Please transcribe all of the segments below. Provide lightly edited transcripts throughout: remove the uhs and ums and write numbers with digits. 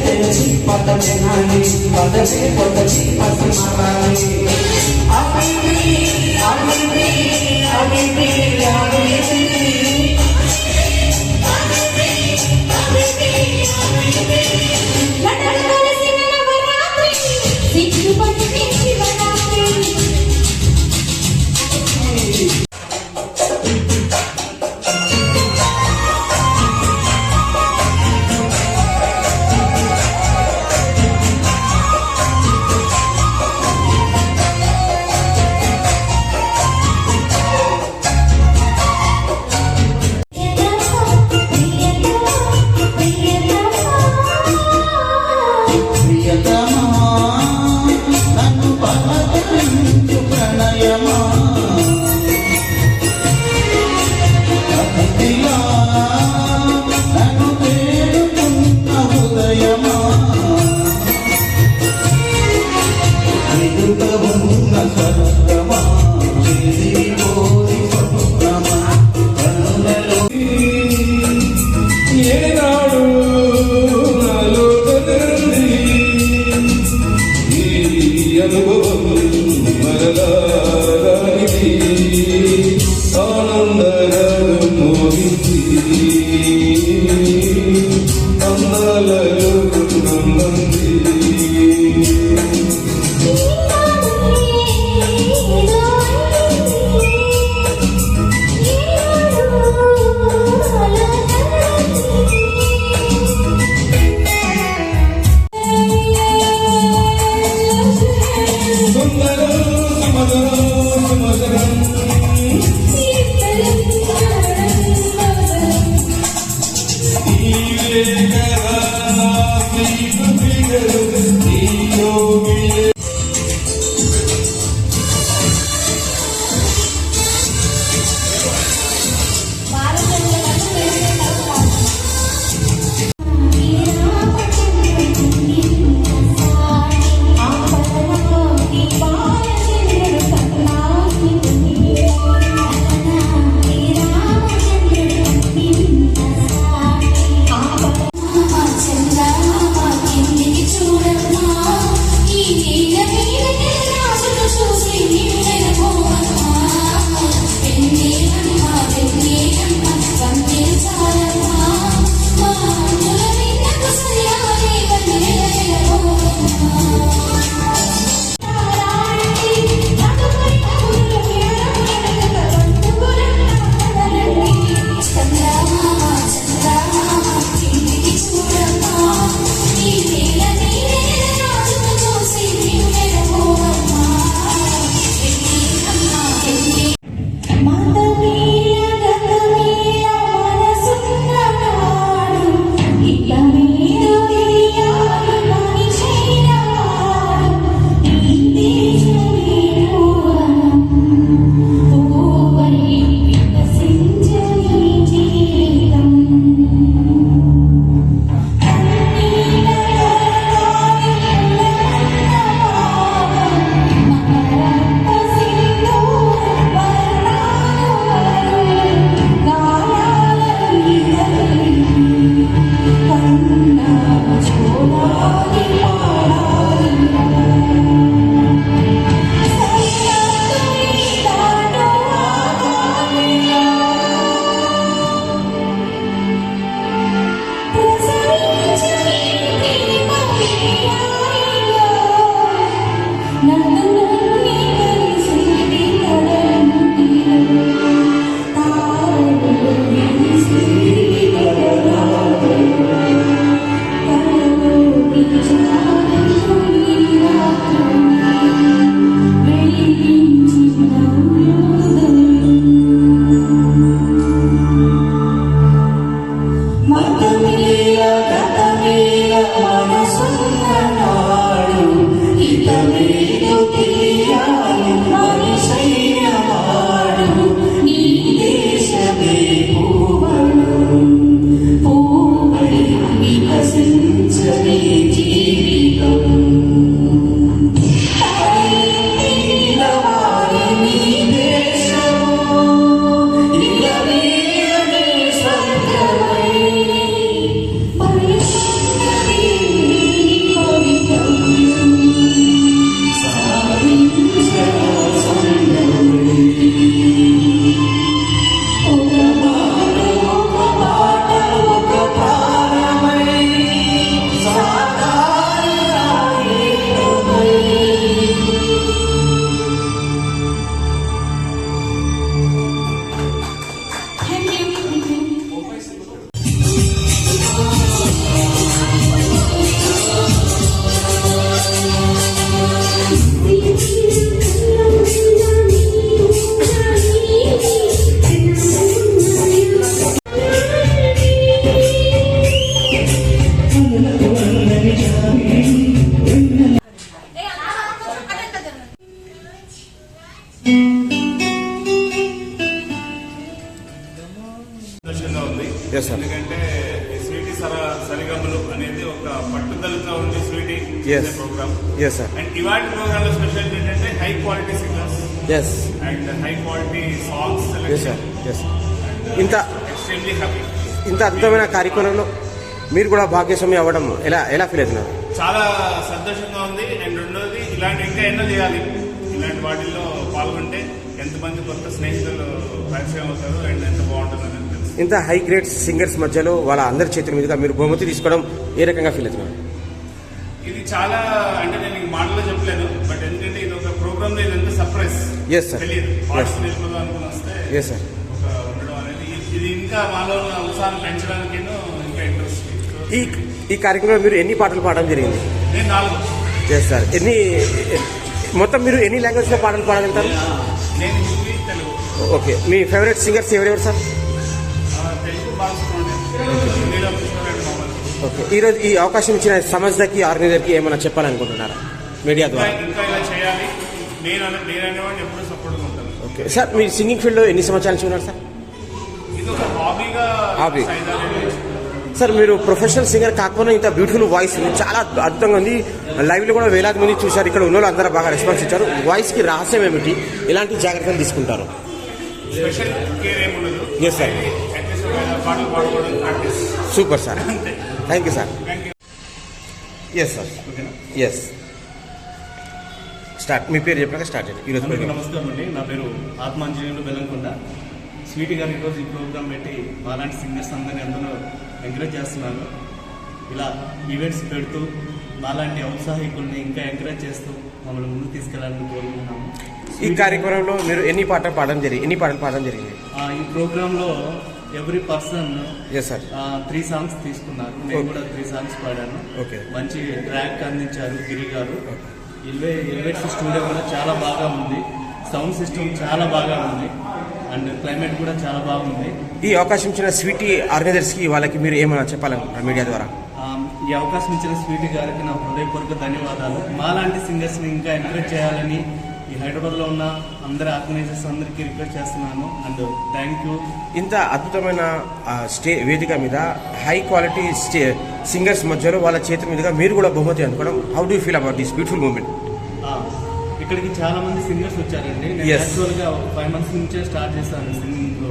తెచ్చి పద వినాలి పదవే పొదచి పసి మారాలి అవివి అవివి అవివి అవివి దూరంగా ఉండి Sweety Yes. Program. Yes, sir. And ఇవాటి ప్రోగ్రామ్ లో స్పెషల్ ఏంటంటే high quality singers Yes. And high quality songs Yes, sir. Yes. ఇంత ఎక్స్ట్రీమ్లీ హ్యాపీ. ఇంత అద్భుతమైన కార్యక్రమంలో మీరు కూడా భాగ్యస్వామి అవ్వడం ఎలా ఫీల్ అవుతున్నారు? చాలా సంతోషంగా ఉంది. అండ్ రెండోది ఇలాంటి ఇంకా ఎన్నో చేయాలి. ఇలాంటి వాటిల్లో పాల్గొంటే ఎంతమంది కొత్త స్నేహితులు పరిచయం అవుతారు అండ్ ఎంత బాగుంటుందని తెలుసు. ఇంత హై గ్రేడ్ సింగర్స్ మధ్యలో వాళ్ళ అందరి చేతుల మీదుగా మీరు బహుమతి తీసుకోవడం ఏ రకంగా ఫీల్ అవుతున్నారు? ఇది చాలా అంటే నేను ఈ మాటలో చెప్పలేను. బట్ ఎందుకంటే ఇది ఒక ప్రోగ్రామ్ లో ఇదంతా సర్ప్రైజ్. Yes, sir. తెలియదు Yes. పార్టిసిపేట్ చేసుకోవడం అనుకుని వస్తే Yes, sir. ఒక ఉండడం అనేది ఇది ఇంకా మాలో ఉన్న ఉత్సాహాన్ని పెంచడానికి ఇంకా ఇంట్రెస్ట్. ఈ కార్యక్రమంలో మీరు ఎన్ని పాటలు పాడడం జరిగింది? నేను 4. చేస్తారు. మొత్తం మీరు ఎన్ని లాంగ్వేజ్లో పాటలు పాడగలుగుతారు? నేను హిందీ, తెలుగు. ఓకే. మీ ఫేవరెట్ సింగర్స్ ఎవరెవరు సార్? తెలుగు బాగా హిందీలో కృష్ణారెడ్డి మోహన్. ఓకే. ఈరోజు ఈ అవకాశం ఇచ్చిన సమజ్దాకి ఆర్గనైజర్కి ఏమైనా చెప్పాలనుకుంటున్నారా మీడియా ద్వారా? ఇంకా ఇలా చేయాలి. నేను అనేవాడిని ఎప్పుడూ సపోర్ట్గా ఉంటాను. ఓకే సార్, మీ సింగింగ్ ఫీల్డ్లో ఎన్ని సంవత్సరాల నుంచి ఉన్నారు సార్? ఇది ఒక హాబీగా హాబీ. 5 ఏళ్ళు. సార్ మీరు ప్రొఫెషనల్ సింగర్ కాకపోయినా ఇంత బ్యూటిఫుల్ వాయిస్ చాలా అద్భుతంగా ఉంది. లైవ్లో కూడా వేలాది మంది చూశారు. ఇక్కడ ఉన్న వాళ్ళు అందరూ బాగా రెస్పాన్స్ ఇచ్చారు. వాయిస్కి రహస్యం ఏమిటి? ఎలాంటి జాగ్రత్తలు తీసుకుంటారు? స్పెషల్ కేర్ ఏముండదు. Yes, sir. అట్లీస్ట్ పాటలు పాడుకోవడం ప్రాక్టీస్. Super sir. అంతే. Thank you sir. Thank you. Yes sir. ఓకేనా? Yes start. మీ పేరు చెప్పాక స్టార్ట్ చేయండి. ఈరోజు అందరికీ నమస్కారం అండి. నా పేరు ఆత్మాంజనేయులు బెల్లంకొండ. స్వీటీ గారు ఈరోజు ఈ ప్రోగ్రామ్ పెట్టి మాలాంటి సింగర్స్ అందరినీ అందరూ ఎంకరేజ్ చేస్తున్నాను. ఇలా ఈవెంట్స్ పెడుతూ మాలాంటి ఔత్సాహికుల్ని ఇంకా ఎంకరేజ్ చేస్తూ మమ్మల్ని ముందుకు తీసుకెళ్లాలని కోరుకుంటున్నాము. ఈ కార్యక్రమంలో మీరు ఎన్ని పాటలు పాడడం జరిగింది? ఈ ప్రోగ్రాంలో every person yes sir 3 songs తీసుకున్నారు. నేను కూడా 3 సాంగ్స్ పాడాను. ఓకే. మంచి ట్రాక్ అందించారు గిరి గారు. ఎలివేట్స్ స్టూడియో కూడా చాలా బాగా ఉంది. సౌండ్ సిస్టమ్ చాలా బాగా ఉంది. అండ్ క్లైమేట్ కూడా చాలా బాగుంది. ఈ అవకాశం ఇచ్చిన స్వీటీ ఆర్గనైజర్స్కి వాళ్ళకి మీరు ఏమైనా చెప్పాలనుకుంటున్నారు మీడియా ద్వారా? ఈ అవకాశం ఇచ్చిన స్వీటీ గారికి నా హృదయపూర్వక ధన్యవాదాలు. మాలాంటి సింగర్స్ని ఇంకా ఎంకరేజ్ చేయాలని ఈ హైదరాబాద్లో ఉన్న అందరి ఆర్గనైజర్స్ అందరికీ రిక్వెస్ట్ చేస్తున్నాను. And thank you. ఇంత అద్భుతమైన వేదిక మీద హై క్వాలిటీ సింగర్స్ మధ్యలో వాళ్ళ చేతుల మీదుగా మీరు కూడా బహుమతి అందుకోవడం, how do feel about this beautiful moment? ఇక్కడికి చాలా మంది సింగర్స్ వచ్చారండి. నేను Yes. యాక్చువల్గా 5 months నుంచే స్టార్ట్ చేశాను సింగింగ్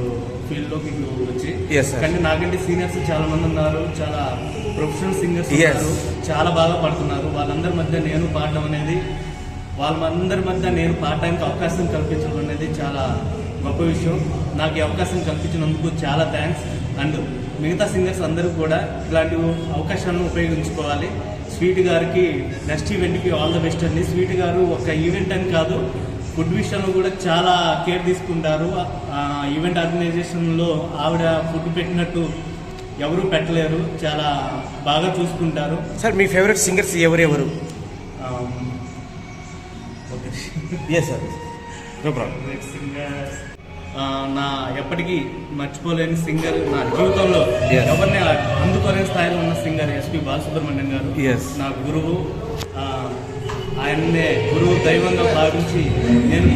ఫీల్డ్లోకి వచ్చి. Yes, sir. కానీ నాకంటే సీనియర్స్ చాలా మంది ఉన్నారు. చాలా ప్రొఫెషనల్ సింగర్స్ Yes. ఉన్నారు. చాలా బాగా పాడుతున్నారు. వాళ్ళందరి మధ్య నేను పాడడం అనేది, వాళ్ళందరి మధ్య నేను పాడడానికి అవకాశం కల్పించడం అనేది చాలా గొప్ప విషయం. నాకు ఈ అవకాశం కల్పించినందుకు చాలా థ్యాంక్స్. అండ్ మిగతా సింగర్స్ అందరూ కూడా ఇలాంటి అవకాశాలను ఉపయోగించుకోవాలి. స్వీటీ గారికి నెక్స్ట్ ఈవెంట్కి ఆల్ ద బెస్ట్ అండి. స్వీటీ గారు ఒక ఈవెంట్ అని కాదు, ఫుడ్ విషయంలో కూడా చాలా కేర్ తీసుకుంటారు. ఈవెంట్ ఆర్గనైజేషన్లో ఆవిడ ఫుడ్ పెట్టినట్టు ఎవరు పెట్టలేరు. చాలా బాగా చూసుకుంటారు. సార్ మీ ఫేవరెట్ సింగర్స్ ఎవరెవరు? Okay. Yes sir, no problem. Singers నా ఎప్పటికీ మర్చిపోలేని సింగర్, నా జీవితంలో Yes. ఎవరిని అందుకోలేని స్థాయిలో ఉన్న సింగర్ ఎస్పి బాలసుబ్రహ్మణ్యం గారు. Yes. నా గురువు. ఆయన్నే గురువు దైవంగా భావించి నేను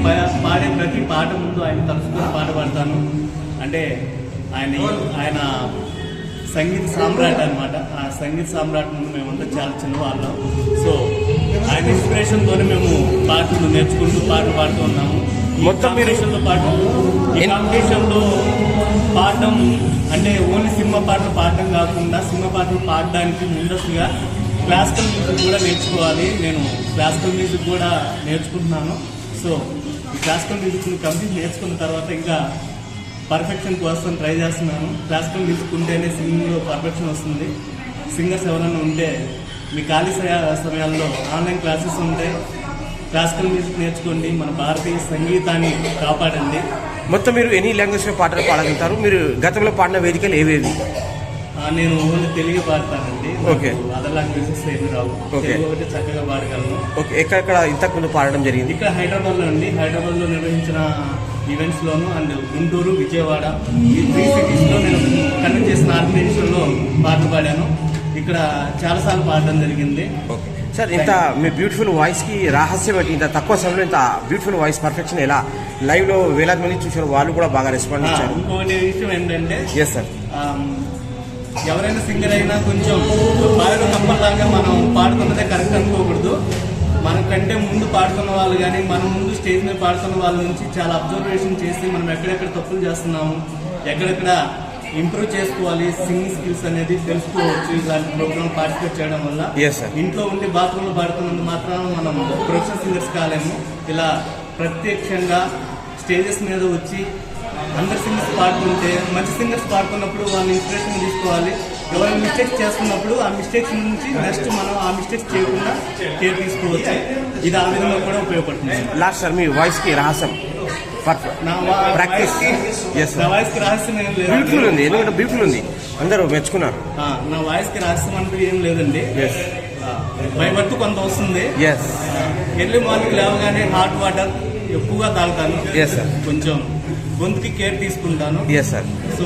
పాడే ప్రతి పాట ముందు ఆయన తలుసుకొని పాట పాడతాను. అంటే ఆయన సంగీత సామ్రాట్ అనమాట. ఆ సంగీత సామ్రాట్ ముందు మేమంతా చాలా చిన్నవాళ్ళం. సో ఆయన ఇన్స్పిరేషన్తోనే మేము పాటలు నేర్చుకుంటూ పాటలు పాడుతూ ఉన్నాము. మొత్తం కాంపిటీషన్తో పాటు ఈ కాంపిటీషన్లో పాడడం అంటే ఓన్లీ సినిమా పాటలు పాడడం కాకుండా సినిమా పాటలు పాడడానికి ముందస్తుగా క్లాసికల్ మ్యూజిక్ కూడా నేర్చుకోవాలి. నేను క్లాసికల్ మ్యూజిక్ కూడా నేర్చుకుంటున్నాను. సో ఈ క్లాసికల్ మ్యూజిక్ని కంప్లీట్ నేర్చుకున్న తర్వాత ఇంకా పర్ఫెక్షన్ కోసం ట్రై చేస్తున్నాను. క్లాసికల్ మ్యూజిక్ ఉంటేనే సింగింగ్లో పర్ఫెక్షన్ వస్తుంది. సింగర్స్ ఎవరైనా ఉంటే మీ ఖాళీ సమయాల్లో ఆన్లైన్ క్లాసెస్ ఉంటాయి. క్లాసికల్ మ్యూజిక్ నేర్చుకోండి. మన భారతీయ సంగీతాన్ని కాపాడండి. మొత్తం మీరు ఎన్ని లాంగ్వేజ్లో పాటలు పాడగలుగుతారు? మీరు గతంలో పాడిన వేదికలు ఏవేవి? నేను ఓన్లీ తెలుగు పాడతానండి. ఓకే. అదర్ లాంగ్వేజెస్ ఏమి రావు. ఓకే. తెలుగు ఒకటి చక్కగా పాడగలను. ఓకే. ఎక్కడెక్కడ ఇంతకు ముందు పాడడం జరిగింది? ఇక్కడ హైదరాబాద్లో నిర్వహించిన ఈవెంట్స్లోను అండ్ గుంటూరు, విజయవాడ ఈ 3 cities-లో నేను కండక్ట్ చేసిన ఆర్గనైజేషన్లో పాటలు పాడాను. ఇక్కడ చాలాసార్లు పాడడం జరిగింది. ఓకే సార్, ఇంత మీ బ్యూటిఫుల్ వాయిస్కి రహస్యం ఏంటి? ఇంత తక్కువ సమయంలో ఇంత బ్యూటిఫుల్ వాయిస్ పర్ఫెక్షన్ ఎలా? లైవ్లో వేలాది మంది చూసారు, వాళ్ళు కూడా బాగా రెస్పాండ్ ఇచ్చారు. ఇంకొకటి విషయం ఏంటంటే ఎస్ సార్, ఎవరైనా సింగర్ అయినా కొంచెం బావిలో కప్పల్లాగా మనం పాడుతున్నదే కరెక్ట్ అనుకోకూడదు. మనకంటే ముందు పాడుతున్న వాళ్ళు కానీ మన ముందు స్టేజ్ మీద పాడుతున్న వాళ్ళ నుంచి చాలా అబ్జర్వేషన్ చేసి మనం ఎక్కడెక్కడ తప్పులు చేస్తున్నాము, ఎక్కడెక్కడ ఇంప్రూవ్ చేసుకోవాలి, సింగింగ్ స్కిల్స్ అనేది తెలుసుకోవచ్చు. ఇలాంటి ప్రోగ్రామ్ పార్టిసిపేట్ చేయడం వల్ల ఇంట్లో ఉండి బాత్రూంలో పాడుతున్నందుకు మాత్రం మనం ప్రొఫెషనల్ సింగర్స్ కాలేము. ఇలా ప్రత్యక్షంగా స్టేజెస్ మీద వచ్చి అందరు సింగర్స్ పాడుతుంటే మంచి సింగర్స్ పాడుతున్నప్పుడు వాళ్ళని ఇన్స్పిరేషన్ తీసుకోవాలి. ఎవరైనా మిస్టేక్స్ చేస్తున్నప్పుడు ఆ మిస్టేక్స్ నుంచి నెక్స్ట్ మనం ఆ మిస్టేక్స్ చేయకుండా కేర్ తీసుకోవచ్చు. ఇది ఆ విధంగా కూడా ఉపయోగపడుతుంది. లాస్ట్ సార్ మీ వాయిస్ కి రహస్యం ప్రాక్టీస్ నా వాయిస్ కి రహస్యం ఏం లేదు. బ్యూటిఫుల్ ఉంది, ఎందుకంటే బ్యూటిఫుల్ ఉంది, అందరూ మెచ్చుకున్నారు. నా వాయిస్ కి రహస్యం అంటూ ఏం లేదండి. భయపడుతూ కొంత వస్తుంది. ఎర్లీ మార్నింగ్ లేవగానే హాట్ వాటర్ ఎక్కువగా తాగుతాను. కొంచెం గొంతుకి కేర్ తీసుకుంటాను. సో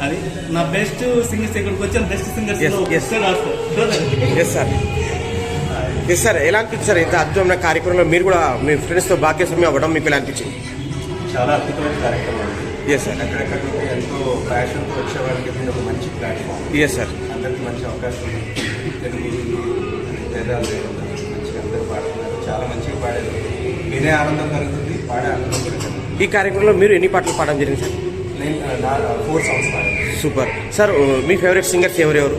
అది నా బెస్ట్ సింగర్స్ ఇక్కడికి వచ్చాను. బెస్ట్ సింగర్స్ సార్ ఎలా అనిపించింది సార్ ఇంత అద్భుతమైన కార్యక్రమంలో మీరు కూడా మీ ఫ్రెండ్స్ తో భాగ్యస్వామ్యం అవ్వడం మీకు ఎలా అనిపించింది? చాలా అద్భుతమైన కార్యక్రమం అండి. సార్ ఎక్కడెక్కడ ఎంతో ప్యాషన్తో వచ్చే వాళ్ళకి ఒక మంచి ప్లాట్ఫామ్. సార్ అందరికి మంచి అవకాశం. తెలుగు వేదాలు మంచిగా అందరూ పాడుతున్నారు, చాలా మంచిగా పాడారు. వినే ఆనందం కలుగుతుంది, పాడే ఆనందం కలుగుతుంది. ఈ కార్యక్రమంలో మీరు ఎన్ని పాటలు పాడడం జరిగింది సార్? నేను 4 songs పాడాను. Super sir. మీ ఫేవరెట్ సింగర్స్ ఎవరెవరు?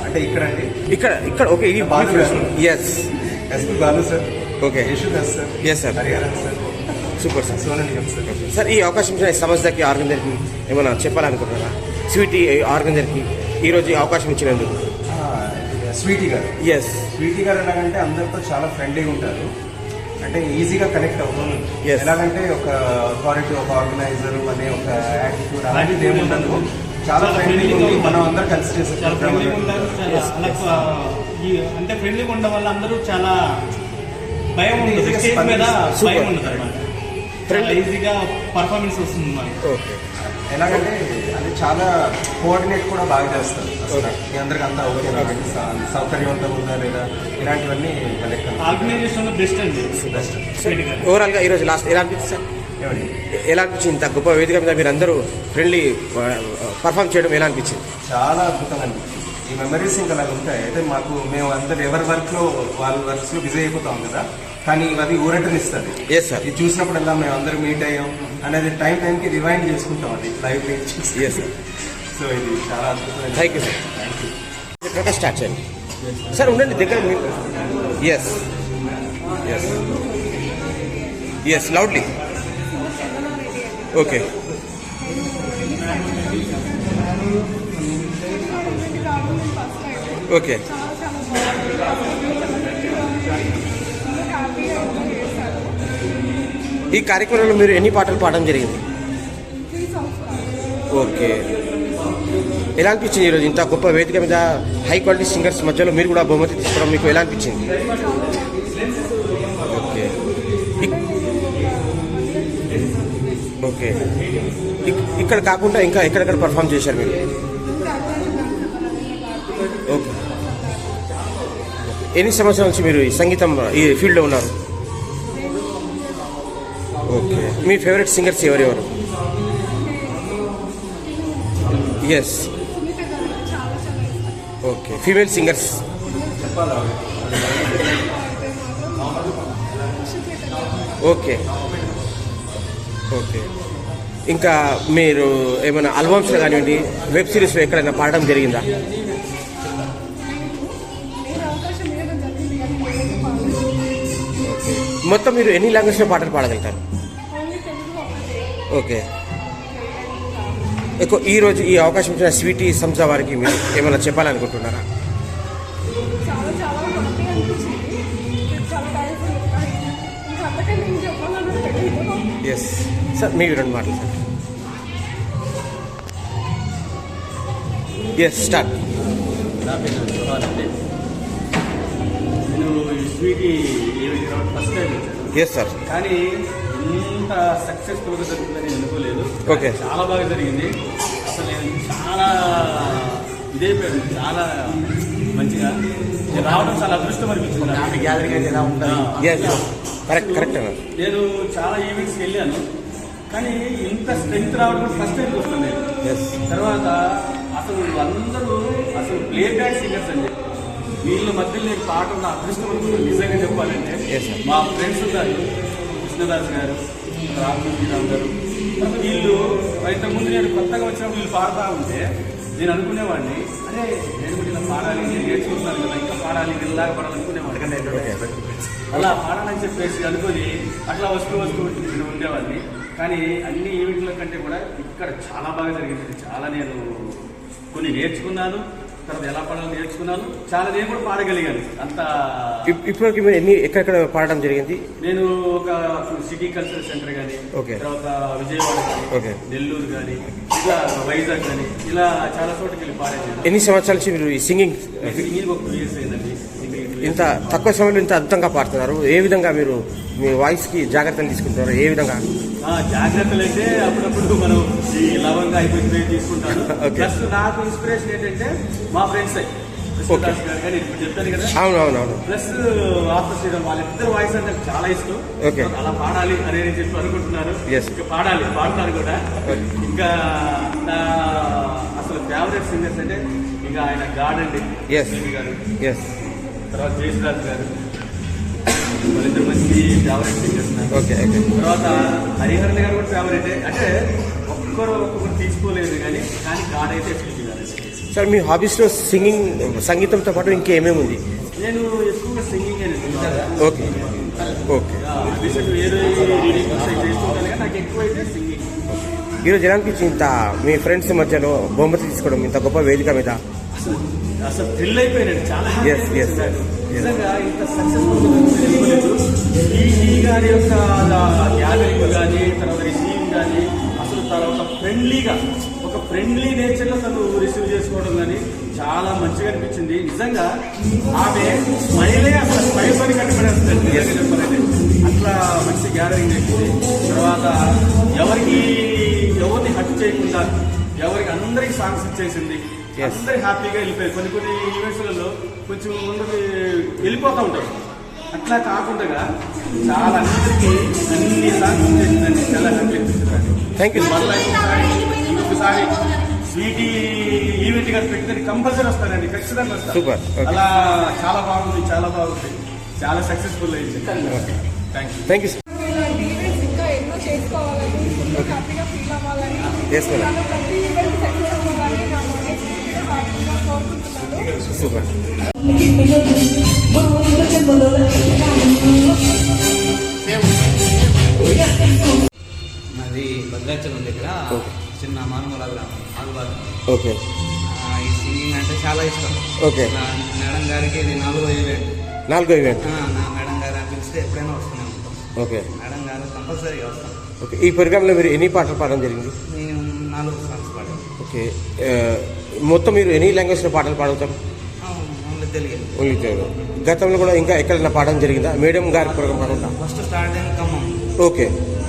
అంటే ఇక్కడ అండి ఇక్కడ ఓకే ఇది Balu SP Balu sir, okay Yesudas sir, sir Hariharan sir, super sir. Sonu Nigam sir. Sir ఈ అవకాశం ఇచ్చిన సమస్యకి ఆర్గనైజర్కి ఏమైనా చెప్పాలనుకుంటున్నారా? స్వీటీ ఆర్గనైజర్కి ఈరోజు ఈ అవకాశం ఇచ్చినందుకు. స్వీటీ గారు ఎలాగంటే అందరితో చాలా ఫ్రెండ్లీగా ఉంటారు. అంటే ఈజీగా కనెక్ట్ అవుతాం. ఎలాగంటే ఒక అథారిటీ, ఒక ఆర్గనైజర్ అనే ఒక యాటిట్యూడ్ అలాంటిది ఏముండదు. చాలా ఫ్రెండ్లీగా ఉంది. మనం అందరూ కలిసి చేసే అంటే ఫ్రెండ్లీగా ఉండడం వల్ల అందరూ చాలా భయం ఉండదు, స్టేజ్ మీద భయం ఉండదు అన్నమాట. ఈజీగా పర్ఫార్మెన్స్ వస్తుంది మనకి. ఎలాగంటే అది చాలా కోఆర్డినేట్ కూడా బాగా చేస్తారు. మీ అందరికి అంతా ఓకే, సౌకర్యవంతంగా ఉందా లేదా ఇలాంటివన్నీ ఆర్గనైజేషన్ బెస్ట్ అండి. ఓవరాల్ గా ఈరోజు లాస్ట్ ఎలా అనిపించింది సార్? ఎలా అనిపించింది? ఇంత గొప్ప వేదిక మీద మీరు అందరూ ఫ్రెండ్లీ పర్ఫామ్ చేయడం ఎలా అనిపించింది? చాలా అద్భుతంగా అనిపించింది. ఈ మెమరీస్ ఇంకా అలా ఉంటాయి. అయితే మేము అందరు ఎవరి వర్క్లో వాళ్ళ వర్క్స్లో బిజీ అయిపోతాం కదా, కానీ అది ఊరటనిస్తుంది. ఇది చూసినప్పుడల్లా మేము అందరూ మీట్ అయ్యాం అనేది టైంకి రివైండ్ చేసుకుంటాం. అది లైవ్ చూసి. సో ఇది చాలా అద్భుతమైన. Thank you sir. ఇక్కడ స్టార్ట్ చేయండి సార్. ఉండండి దగ్గర. Yes loudly. Okay okay. ఈ కార్యక్రమంలో మీరు ఎన్ని పాటలు పాడడం జరిగింది? ఓకే. ఎలా అనిపించింది ఈరోజు ఇంత గొప్ప వేదిక మీద హై క్వాలిటీ సింగర్స్ మధ్యలో మీరు కూడా బహుమతి తీసుకోవడం మీకు ఎలా అనిపించింది? Okay okay. ఇక్కడ కాకుండా ఇంకా ఎక్కడెక్కడ పర్ఫామ్ చేశారు మీరు? ఓకే. ఎన్ని సంవత్సరాల నుంచి మీరు ఈ సంగీతం ఈ ఫీల్డ్లో ఉన్నారు? ఓకే. మీ ఫేవరెట్ సింగర్స్ ఎవరెవరు? Yes. Okay. Female singers? Okay okay. ఇంకా మీరు ఏమైనా ఆల్బమ్స్లో కానివ్వండి, వెబ్ సిరీస్లో ఎక్కడైనా పాడడం జరిగిందా? మొత్తం మీరు ఎన్ని లాంగ్వేజ్లో పాటలు పాడగలుగుతారు? ఓకే. ఎక్కువ ఈరోజు ఈ అవకాశం ఇచ్చిన స్వీటీ సంస్థ వారికి మీరు ఏమైనా చెప్పాలనుకుంటున్నారా? ఎస్ సార్, మీ 2 మాటలు సార్. Yes start. నా పేరు జోహాన్ అండి. నేను స్వీటీ ఫస్ట్ టైం వచ్చాను. Yes sir. కానీ ఇంత సక్సెస్ఫుల్గా జరుగుతుందని నేను అనుకోలేదు. ఓకే. చాలా బాగా జరిగింది. అసలు నేను చాలా ఇదైపోయాను. చాలా మంచిగా నేను రావడం చాలా అదృష్టం అనిపించింది. గ్యాదరింగ్ అయితే ఎలా ఉంటుంది? కరెక్ట్. నేను చాలా ఈవెంట్స్కి వెళ్ళాను, కానీ ఇంత స్ట్రెంగ్త్ రావడం ఫస్ట్ టైం చూస్తాను నేను. తర్వాత అసలు అందరూ అసలు ప్లే బ్యాక్ సింగర్స్ అండి. వీళ్ళ మధ్య నేను పాట ఉన్న అదృష్టం నిజంగా చెప్పాలంటే మా ఫ్రెండ్స్ ఉన్నారు, కృష్ణదాస్ గారు, రామకృష్ణరావు గారు. వీళ్ళు ఇంతకుముందు నేను కొత్తగా వచ్చినప్పుడు వీళ్ళు పాడుతూ ఉంటే నేను అనుకునేవాడిని, అరే నేను కూడా ఇలా పాడాలి, నేను నేర్చుకుంటున్నాను కదా, ఇంకా పాడాలి, ఇలాగా పాడాలనుకునేవాడిని. అలా పాడాలని చెప్పేసి అనుకుని అట్లా వస్తూ ఇక్కడ ఉండేవాడిని. కానీ అన్ని ఈవెంట్ల కంటే కూడా ఇక్కడ చాలా బాగా జరిగింది. చాలా నేను కొన్ని నేర్చుకున్నాను, తర్వాత ఎలా పాడాలో నేర్చుకున్నాను, చాలా నేను కూడా పాడగలిగాను. అంత ఇప్పటివరకు మీరు ఎక్కడెక్కడ పాడడం జరిగింది? నేను ఒక సిటీ కల్చరల్ సెంటర్ కానీ, తర్వాత విజయవాడ కానీ, నెల్లూరు కానీ, ఇలా వైజాగ్ కానీ, ఇలా చాలా చోట్లకి వెళ్ళి పాడాను. ఎన్ని సంవత్సరాల నుంచి మీరు ఈ సింగింగ్ ఒక 2 years అయిందండి. ఇంత తక్కువ సమయంలో ఇంత అద్భుతంగా పాడుతున్నారు. ఏ విధంగా మీరు మీ వాయిస్ కి జాగ్రత్తలు తీసుకుంటున్నారు? ఏ విధంగా? జాగ్రత్తలు అయితే అప్పుడప్పుడు మనం ఈ లవంగా అయిపోయి తీసుకుంటాను. ప్లస్ నాకు ఇన్స్పిరేషన్ ఏంటంటే మా ఫ్రెండ్స్ కృష్ణదాస్ గారు కానీ ఇప్పుడు చెప్తాను కదా. అవునవునవును. ప్లస్ ఆఫర్ శ్రీరామ్ వాళ్ళిద్దరు వాయిస్ అంటే నాకు చాలా ఇష్టం. అలా పాడాలి అనేది చెప్పి అనుకుంటున్నారు. ఇంకా పాడుతారు కూడా. ఇంకా నా అసలు ఫేవరెట్ సింగర్స్ అంటే ఇంకా ఆయన గాడ్ అండి గారు, తర్వాత జయశ్రాజ్ గారు, వాళ్ళిద్దరు మంచి ఫేవరెట్ సింగర్స్. తర్వాత హరిహరన్ గారు కూడా ఫేవరెట్. అంటే ఒక్కొక్కరు తీసుకోలేదు కానీ గాడ్ అయితే శిల్పి గారు. సార్ మీ హాబీస్లో సింగింగ్, సంగీతంతో పాటు ఇంకేమేమి ఉంది? నేను ఎక్కువగా సింగింగ్ ఓకే వేరే రీడింగ్ చేస్తుంటాను కానీ నాకు ఎక్కువ అయితే సింగింగ్. ఈరోజు ఎలా అనిపించింది ఇంత మీ ఫ్రెండ్స్ మధ్యలో బహుమతి తీసుకోవడం ఇంత గొప్ప వేదిక మీద? అసలు థ్రిల్ అయిపోయినాడు చాలా. నిజంగా ఇంత సక్సెస్ఫుల్ ఈ గారి యొక్క గ్యాదరింగ్ కానీ, తర్వాత రిసీవింగ్ కానీ, అసలు తన ఒక ఫ్రెండ్లీ నేచర్లో తను రిసీవ్ చేసుకోవడం కానీ చాలా మంచిగా అనిపించింది. నిజంగా ఆమె స్మైలే అసలు స్మైల్ పని కట్టుబడేస్తుంది చెప్పాలంటే. అట్లా మంచి గ్యాదరింగ్ చేసింది. తర్వాత ఎవరిని హట్ చేయకుండా అందరికి సాంగ్స్ ఇచ్చేసింది. అందరూ హ్యాపీగా వెళ్ళిపోయారు. కొన్ని ఈవెంట్స్లలో కొంచెం ముందుకు వెళ్ళిపోతూ ఉంటారు. అట్లా కాకుండా చాలా అందరికీ అన్ని సాంగ్స్ చేసిందండి. చాలా హ్యాపీ అనిపిస్తుంది. Thank you. మళ్ళీ ఇంకొకసారి స్వీటీ ఈవెంట్ గారు పెట్టిందని కంపల్సరీ వస్తారండి, ఖచ్చితంగా వస్తారు. అలా చాలా బాగుంది, చాలా సక్సెస్ఫుల్ అయింది. Thank you. సూపర్. మాది భద్రాచలం దగ్గర చిన్న మానుమల గ్రామం ఆగుబాద్. ఓకే. ఈ సింగింగ్ అంటే చాలా ఇష్టం. ఓకే. మేడం గారికి ఇది 4వ ఈవెంట్. నా మేడం గారు పిలిస్తే ఎప్పుడైనా వస్తూనే ఉంటాం. ఓకే. మేడం గారు కంపల్సరీగా వస్తాం. ఓకే. ఈ ప్రోగ్రాంలో మీరు ఎన్ని పాటలు పాడడం జరిగింది? నేను 4 సాంగ్స్ పాడాను. ఓకే. మొత్తం మీరు ఎన్ని లాంగ్వేజ్లో పాటలు పాడతారు? ఓన్లీ తెలుగు. గతంలో కూడా ఇంకా ఎక్కడైనా పాడడం జరిగిందా మేడం గారి ప్రోగ్రాం కాకుండా? ఫస్ట్ స్టార్ట్ అయింది ఖమ్మం. ఓకే.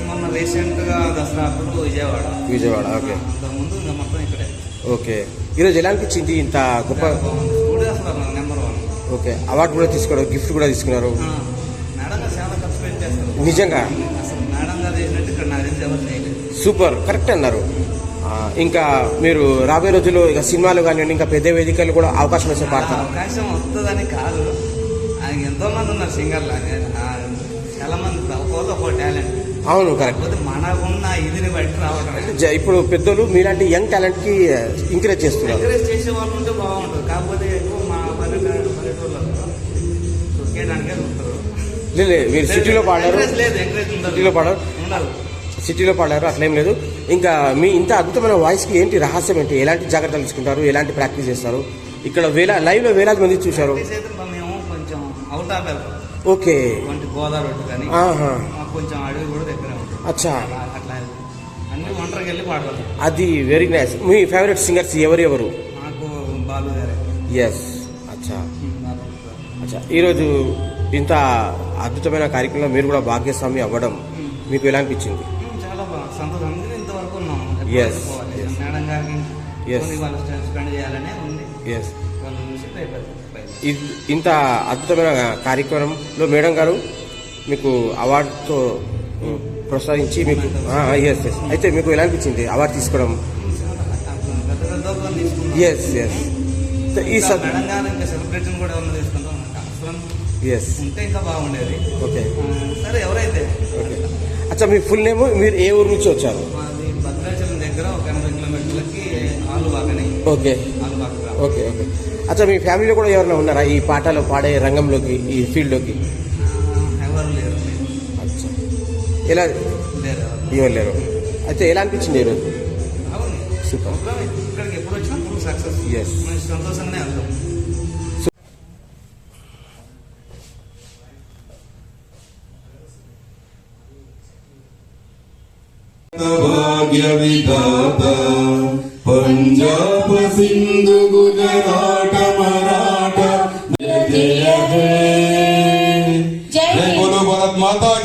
మొన్న రీసెంట్గా దసరా అప్పుడు విజయవాడ. ఓకే. ముందు ఇంకా మొత్తం ఇక్కడే. ఓకే. ఈరోజు ఎలా అనిపించింది ఇంత గొప్ప అసలు నెంబర్ 1? ఓకే. అవార్డు కూడా తీసుకోవడం, గిఫ్ట్ కూడా తీసుకున్నారు. మేడం గారు చాలా ఖర్చు పెట్టేస్తారు నిజంగా. అసలు మేడం గారు చేసినట్టు ఇక్కడ నాకు తెలిసి ఎవరు చేయలేదు. సూపర్, కరెక్ట్ అన్నారు. ఇంకా మీరు రాబోయే రోజుల్లో ఇక సినిమాలు కానివ్వండి, ఇంకా పెద్ద వేదికలు కూడా అవకాశం వస్తే పాడతారు? అవకాశం వస్తుందని కాదు, ఎంతో మంది ఉన్నారు సింగర్లు, చాలా మంది ఒక్కొక్క టాలెంట్. అవును, కరెక్ట్. మనకున్న ఇదిని బట్టి రావడం. ఇప్పుడు పెద్దలు మీలాంటి యంగ్ టాలెంట్ కి ఎంకరేజ్ చేస్తున్నారు. ఎంకరేజ్ చేసే వాళ్ళు ఉంటే బాగుంటుంది. కాకపోతే ఎక్కువ మా పల్లెటూరులో తొక్కేయడానికే ఉంటారు. లేదు, మీరు సిటీలో పాడారు, సిటీలో పాడారు, అట్లేం లేదు. ఇంకా మీ ఇంత అద్భుతమైన వాయిస్కి ఏంటి రహస్యం ఏంటి? ఎలాంటి జాగ్రత్తలు తీసుకుంటారు? ఎలాంటి ప్రాక్టీస్ చేస్తారు? ఇక్కడ లైవ్లో వేలాది మంది చూశారు. మేము కొంచెం అవుట్ ఆఫ్ వెళ్తాం. ఓకే. గోదావరి రోడ్డు కానీ కొంచెం అడవి కూడా దగ్గర ఉంటుంది. అచ్చా. అట్లా అన్ని ఒంటరికి వెళ్ళి పాడతాం. అది వెరీ నైస్. మీ ఫేవరెట్ సింగర్స్ ఎవరు? నాకు బాలు గారే. ఎస్. అచ్చా. ఈరోజు ఇంత అద్భుతమైన కార్యక్రమంలో మీరు కూడా భాగ్యస్వామి అవ్వడం మీకు ఎలా అనిపించింది? చాలా బాగా సంతోషం. ఇంతవరకు ఉన్నాము. మేడం గారికి వాళ్ళు స్పెండ్ చేయాలనే ఉంది. ఇంత అద్భుతమైన కార్యక్రమంలో మేడం గారు మీకు అవార్డుతో ప్రోత్సహించి మీకు అయితే మీకు ఎలా అనిపించింది అవార్డు తీసుకోవడం? పెద్ద తీసుకున్నాం. ఎస్ ఎస్ ఈ మేడం గారు ఇంకా సెలబ్రేషన్ కూడా ఏమన్నా తీసుకుంటాం అవసరం ఎస్ ఉంటే ఇంకా బాగుండేది. ఓకే సరే ఎవరైతే ఓకే. అచ్చా మీ ఫుల్ నేమ్, మీరు ఏ ఊరు నుంచి వచ్చారు? మాది భద్రాచలం దగ్గర ఒక 80 కిలోమీటర్లకి ఆలువాకని. ఓకే ఆలువాక ఓకే ఓకే. అచ్చా మీ ఫ్యామిలీలో కూడా ఎవరైనా ఉన్నారా ఈ పాటలు పాడే రంగంలోకి, ఈ ఫీల్డ్లోకి? ఎవరు లేరు. అచ్చా, ఎలా లేరు ఎవరు లేరు? అయితే ఎలా అనిపించింది ఈరోజు? అవును సూపర్. ఇక్కడికి ఎప్పుడు వచ్చినా ఫుల్ సక్సెస్. Yes. మంచి సంతోషంగానే వెళ్తాం. భాగ్య విధాత పంజాబ సింధు